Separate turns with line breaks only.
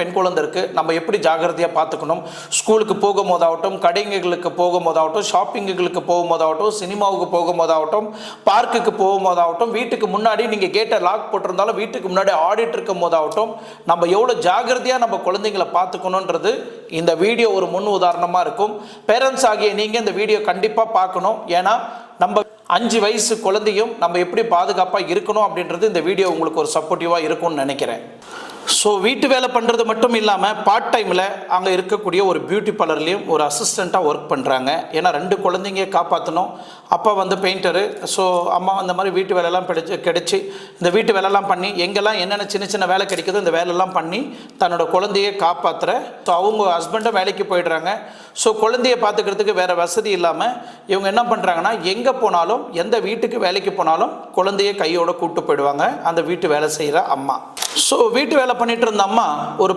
பெண் குழந்தை இருக்குது, நம்ம எப்படி ஜாகிரதையாக பார்த்துக்கணும், ஸ்கூலுக்கு போகும்போதாகட்டும், கடைங்களுக்கு போகும்போதாகட்டும், ஷாப்பிங்குகளுக்கு போகும்போதாகட்டும், சினிமாவுக்கு போகும்போதாகட்டும், பார்க்குக்கு போகும்போதாகட்டும், வீட்டுக்கு முன்னாடி நீங்கள் கேட்டை லாக் போட்டிருந்தாலும் வீட்டுக்கு முன்னாடி ஆடிட்டு இருக்கும் போதாகட்டும், நம்ம எவ்வளோ ஜாகிரதையாக நம்ம குழந்தைங்களை பார்த்துக்கணுன்றது இந்த வீடியோ ஒரு முன் உதாரணமாக இருக்கும். பேரண்ட்ஸ் ஆகிய நீங்கள் இந்த வீடியோ கண்டிப்பாக பார்க்கணும். ஏன்னா நம்ம 5 வயசு குழந்தையும் நம்ம எப்படி பாதுகாப்பாக இருக்கணும் அப்படின்றது இந்த வீடியோ உங்களுக்கு ஒரு சப்போர்ட்டிவாக இருக்கும்னு நினைக்கிறேன். ஸோ வீட்டு வேலை பண்ணுறது மட்டும் இல்லாமல் பார்ட் டைமில் அங்கே இருக்கக்கூடிய ஒரு பியூட்டி பார்லர்லேயும் ஒரு அசிஸ்டண்ட்டாக ஒர்க் பண்ணுறாங்க. ஏன்னா 2 குழந்தைங்க காப்பாற்றணும். அப்பா வந்து பெயிண்டரு, ஸோ அம்மா அந்த மாதிரி வீட்டு வேலையெல்லாம் கிடைச்சி இந்த வீட்டு வேலையெல்லாம் பண்ணி எங்கெல்லாம் என்னென்ன சின்ன சின்ன வேலை கிடைக்குதோ இந்த வேலையெல்லாம் பண்ணி தன்னோட குழந்தையை காப்பாற்றுற. ஸோ அவங்க ஹஸ்பண்டும் வேலைக்கு போயிடுறாங்க. ஸோ குழந்தையை பார்த்துக்கிறதுக்கு வேறு வசதி இல்லாமல் இவங்க என்ன பண்ணுறாங்கன்னா, எங்கே போனாலும் எந்த வீட்டுக்கு வேலைக்கு போனாலும் குழந்தையை கையோடு கூப்பிட்டு போயிடுவாங்க அந்த வீட்டு வேலை செய்கிற அம்மா. ஸோ வீட்டு வேலை பண்ணிட்டு இருந்த அம்மா ஒரு